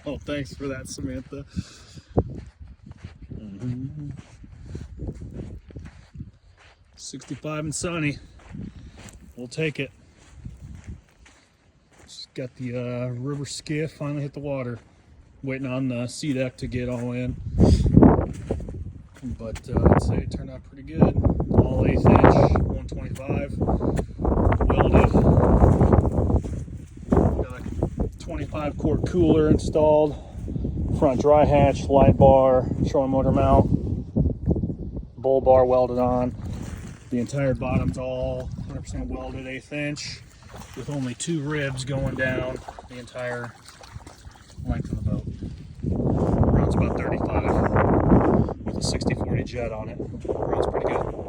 Oh, thanks for that, Samantha. 65 and sunny. We'll take it. Just got the river skiff finally hit the water. Waiting on the sea deck to get all in. But I'd say it turned out pretty good. All 1/8 inch, 125, welded. Got a 25 quart cooler installed. Front dry hatch, light bar, trolling motor mount, bull bar welded on. The entire bottom's all 100% welded 1/8 inch with only 2 ribs going down the entire length of the boat. Runs about 35 with a 60/40 jet on it. Runs pretty good.